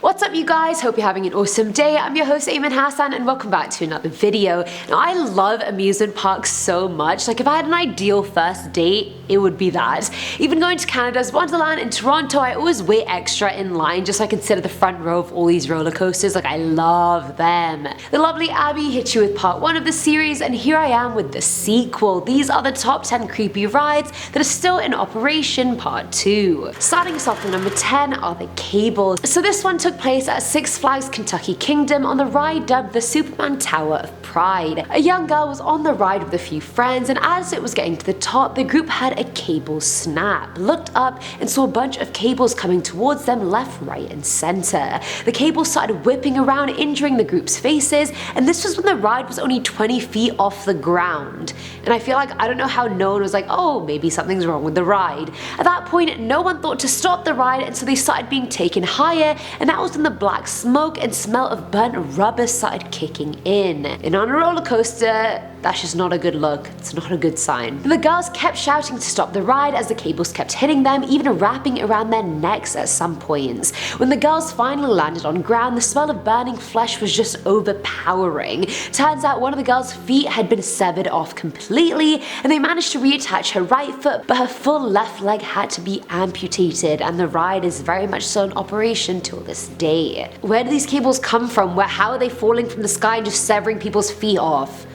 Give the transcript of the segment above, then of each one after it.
What's up you guys, hope you're having an awesome day. I'm your host Ayman Hassan and welcome back to another video. Now I love amusement parks so much, like if I had an ideal first date, it would be that. Even going to Canada's Wonderland in Toronto, I always wait extra in line just so I can sit at the front row of all these roller coasters, like I love them. The lovely Abby hit you with part 1 of the series and here I am with the sequel. These are the top 10 creepy rides that are still in operation part 2. Starting us off with number 10 are the cables. So this one took place at Six Flags Kentucky Kingdom on the ride dubbed the Superman Tower of Pride. A young girl was on the ride with a few friends and as it was getting to the top, the group had a cable snap, looked up and saw a bunch of cables coming towards them left, right and center. The cables started whipping around, injuring the group's faces, and this was when the ride was only 20 feet off the ground. And I feel like I don't know how no one was like, oh, maybe something's wrong with the ride. At that point, no one thought to stop the ride and so they started being taken higher, and that was when the black smoke and smell of burnt rubber started kicking in. And on a roller coaster, that's just not a good look. It's not a good sign. The girls kept shouting to stop the ride as the cables kept hitting them, even wrapping around their necks at some points. When the girls finally landed on ground, the smell of burning flesh was just overpowering. Turns out one of the girls' feet had been severed off completely, and they managed to reattach her right foot, but her full left leg had to be amputated, and the ride is very much so in operation till this day. Where do these cables come from? How are they falling from the sky and just severing people's feet off?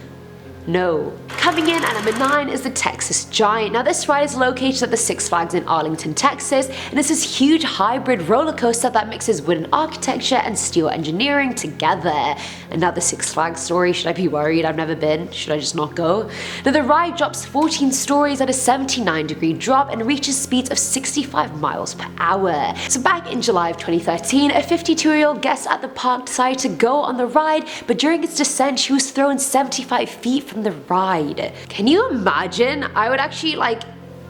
No. Coming in at number 9 is the Texas Giant. Now this ride is located at the Six Flags in Arlington, Texas, and it's this huge hybrid roller coaster that mixes wooden architecture and steel engineering together. Another Six Flags story. Should I be worried? I've never been. Should I just not go? Now the ride drops 14 stories at a 79-degree drop and reaches speeds of 65 miles per hour. So back in July of 2013, a 52-year-old guest at the park decided to go on the ride, but during its descent she was thrown 75 feet from the ride. Can you imagine? I would actually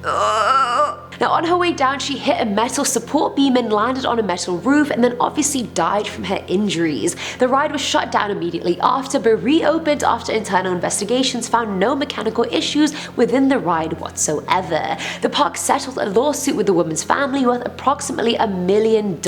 Now on her way down she hit a metal support beam and landed on a metal roof and then obviously died from her injuries. The ride was shut down immediately after but reopened after internal investigations found no mechanical issues within the ride whatsoever. The park settled a lawsuit with the woman's family worth approximately $1 million.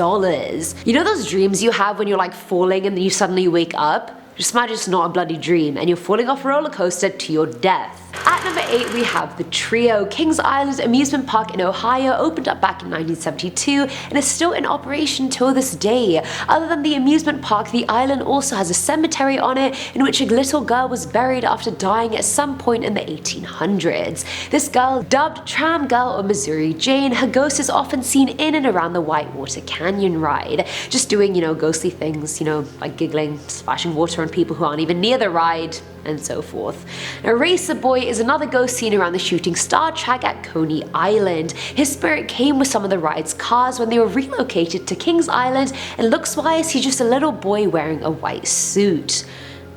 You know those dreams you have when you're like falling and then you suddenly wake up? Just imagine it's not a bloody dream and you're falling off a roller coaster to your death. At number 8 we have the Trio. Kings Island Amusement Park in Ohio opened up back in 1972 and is still in operation till this day. Other than the amusement park, the island also has a cemetery on it in which a little girl was buried after dying at some point in the 1800s. This girl, dubbed Tram Girl or Missouri Jane, her ghost is often seen in and around the Whitewater Canyon ride, just doing, ghostly things, like giggling, splashing water on people who aren't even near the ride, and so forth. Now Racer Boy is another ghost seen around the Shooting Star track at Coney Island. His spirit came with some of the ride's cars when they were relocated to Kings Island, and looks wise he's just a little boy wearing a white suit.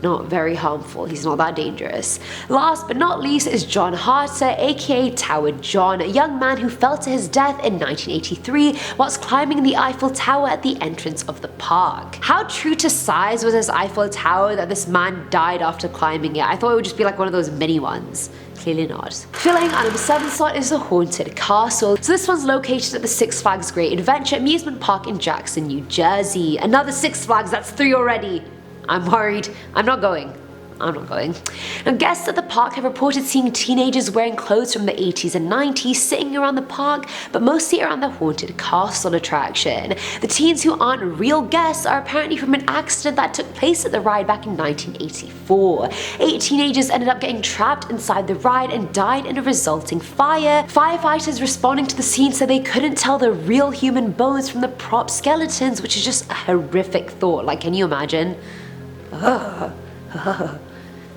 Not very harmful, he's not that dangerous. Last but not least is John Harter, aka Tower John, a young man who fell to his death in 1983 whilst climbing the Eiffel Tower at the entrance of the park. How true to size was this Eiffel Tower that this man died after climbing it? I thought it would just be like one of those mini ones. Clearly not. Filling at number 7 slot is the Haunted Castle. So this one's located at the Six Flags Great Adventure Amusement Park in Jackson, New Jersey. Another Six Flags, that's 3 already. I'm worried. I'm not going. Now guests at the park have reported seeing teenagers wearing clothes from the 80s and 90s sitting around the park, but mostly around the Haunted Castle attraction. The teens who aren't real guests are apparently from an accident that took place at the ride back in 1984. 8 teenagers ended up getting trapped inside the ride and died in a resulting fire. Firefighters responding to the scene said they couldn't tell the real human bones from the prop skeletons, which is just a horrific thought. Like, can you imagine?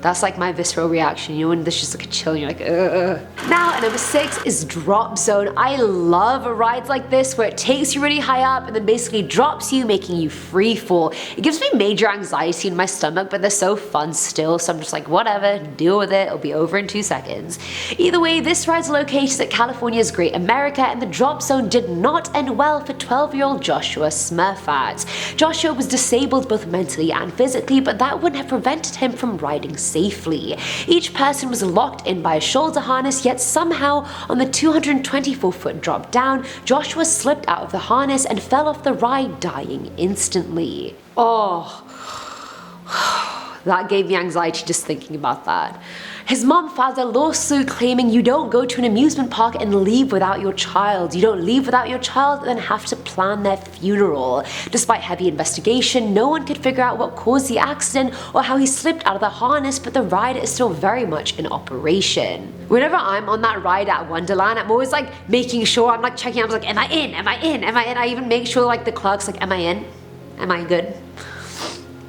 That's like my visceral reaction, when there's just like a chill and you're like, ugh. Now at number 6 is Drop Zone. I love rides like this where it takes you really high up and then basically drops you, making you free fall. It gives me major anxiety in my stomach, but they're so fun still, so I'm just like, whatever, deal with it, it'll be over in 2 seconds. Either way, this ride's located at California's Great America, and the Drop Zone did not end well for 12-year-old Joshua Smurfat. Joshua was disabled both mentally and physically, but that wouldn't have prevented him from riding safely. Each person was locked in by a shoulder harness, yet somehow on the 224-foot drop down, Joshua slipped out of the harness and fell off the ride, dying instantly. Oh, that gave me anxiety just thinking about that. His mom filed a lawsuit claiming you don't go to an amusement park and leave without your child. You don't leave without your child and then have to plan their funeral. Despite heavy investigation, no one could figure out what caused the accident or how he slipped out of the harness, but the ride is still very much in operation. Whenever I'm on that ride at Wonderland, I'm always like making sure, I'm like checking, I'm like, am I in? Am I in? Am I in? I even make sure like the clerk's like, am I in? Am I good?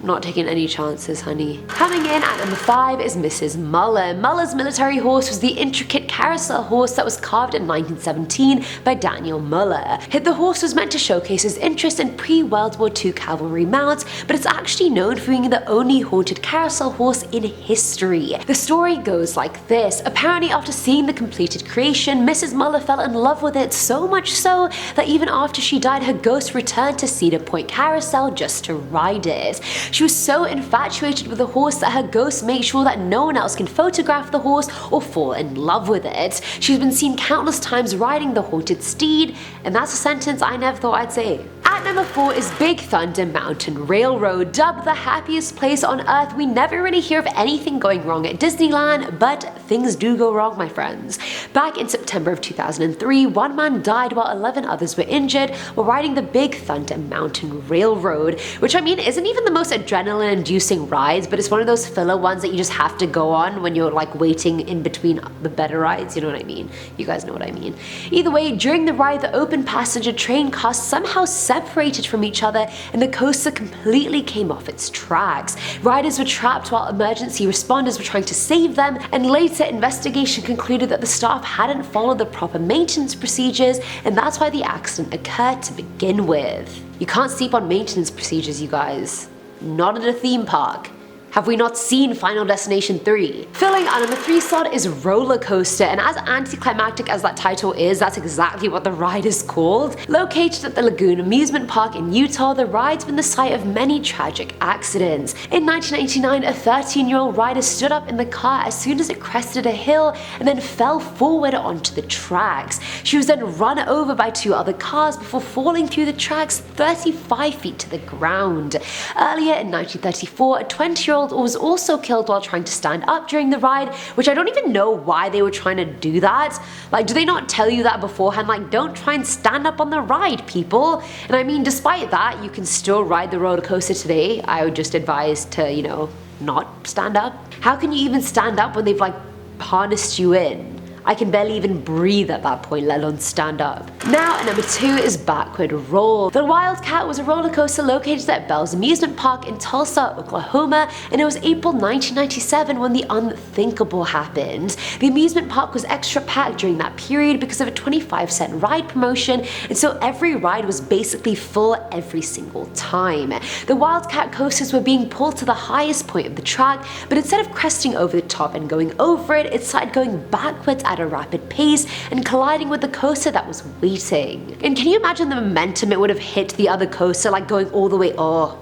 Not taking any chances, honey. Coming in at number 5 is Mrs. Muller. Muller's military horse was the intricate carousel horse that was carved in 1917 by Daniel Muller. The horse was meant to showcase his interest in pre-World War II cavalry mounts, but it's actually known for being the only haunted carousel horse in history. The story goes like this. Apparently, after seeing the completed creation, Mrs. Muller fell in love with it, so much so that even after she died, her ghost returned to Cedar Point Carousel just to ride it. She was so infatuated with the horse that her ghost makes sure that no one else can photograph the horse or fall in love with it. She's been seen countless times riding the haunted steed, and that's a sentence I never thought I'd say. At number 4 is Big Thunder Mountain Railroad. Dubbed the happiest place on earth, we never really hear of anything going wrong at Disneyland, but things do go wrong, my friends. Back in September of 2003, one man died while 11 others were injured while riding the Big Thunder Mountain Railroad, which I mean isn't even the most adrenaline-inducing rides, but it's one of those filler ones that you just have to go on when you're like waiting in between the better rides, you know what I mean? You guys know what I mean. Either way, during the ride, the open passenger train cars somehow separated from each other and the coaster completely came off its tracks. Riders were trapped while emergency responders were trying to save them, and later investigation concluded that the staff hadn't followed the proper maintenance procedures, and that's why the accident occurred to begin with. You can't sleep on maintenance procedures, you guys. Not at a theme park. Have we not seen Final Destination 3? Filling our number 3 slot is Roller Coaster, and as anticlimactic as that title is, that's exactly what the ride is called. Located at the Lagoon Amusement Park in Utah, the ride's been the site of many tragic accidents. In 1989, a 13-year-old rider stood up in the car as soon as it crested a hill and then fell forward onto the tracks. She was then run over by 2 other cars before falling through the tracks 35 feet to the ground. Earlier in 1934, a 20-year-old was also killed while trying to stand up during the ride, which I don't even know why they were trying to do that. Like, do they not tell you that beforehand? Like, don't try and stand up on the ride, people. And I mean, despite that, you can still ride the roller coaster today. I would just advise to, you know, not stand up. How can you even stand up when they've like harnessed you in? I can barely even breathe at that point, let alone stand up. Now at number 2 is Backward Roll. The Wildcat was a roller coaster located at Bell's Amusement Park in Tulsa, Oklahoma, and it was April 1997 when the unthinkable happened. The amusement park was extra packed during that period because of a 25-cent ride promotion, and so every ride was basically full every single time. The Wildcat coasters were being pulled to the highest point of the track, but instead of cresting over the top and going over it, it started going backwards at a rapid pace and colliding with the coaster that was waiting. And can you imagine the momentum it would have hit the other coaster, like going all the way? Oh,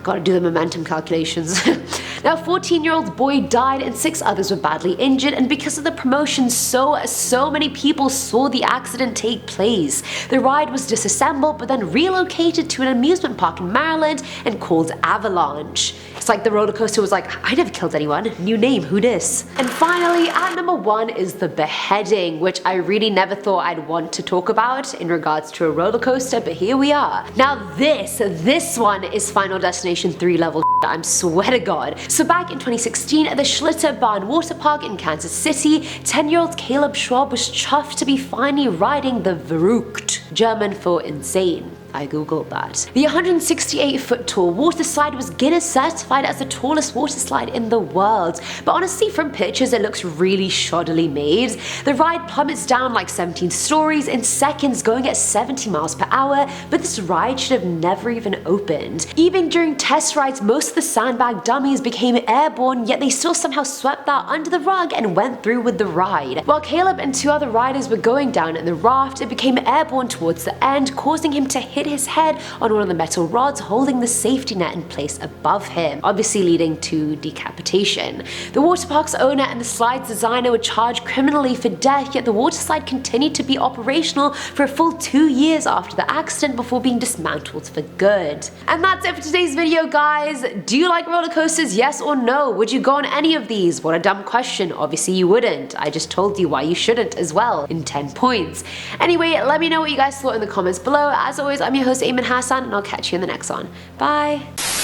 gotta do the momentum calculations. Now, a 14-year-old boy died and 6 others were badly injured, and because of the promotion, so many people saw the accident take place. The ride was disassembled but then relocated to an amusement park in Maryland and called Avalanche. It's like the roller coaster was like, I never killed anyone, new name, who dis? And finally, at number 1 is the Beheading, which I really never thought I'd want to talk about in regards to a roller coaster, but here we are. Now this one is Final Destination 3 level I swear to God. So back in 2016 at the Schlitter Barn Water Park in Kansas City, 10-year-old Caleb Schwab was chuffed to be finally riding the Verrückt, German for insane. I googled that. The 168-foot tall water slide was Guinness certified as the tallest water slide in the world, but honestly from pictures it looks really shoddily made. The ride plummets down like 17 stories in seconds, going at 70 miles per hour, but this ride should have never even opened. Even during test rides, most of the sandbag dummies became airborne, yet they still somehow swept that under the rug and went through with the ride. While Caleb and 2 other riders were going down in the raft, it became airborne towards the end, causing him to hit hit his head on one of the metal rods holding the safety net in place above him, obviously leading to decapitation. The water park's owner and the slide's designer were charged criminally for death, yet the water slide continued to be operational for a full 2 years after the accident before being dismantled for good. And that's it for today's video, guys. Do you like roller coasters? Yes or no? Would you go on any of these? What a dumb question. Obviously you wouldn't. I just told you why you shouldn't as well in 10 points. Anyway, let me know what you guys thought in the comments below. As always, I'm your host Eamon Hassan, and I'll catch you in the next one. Bye!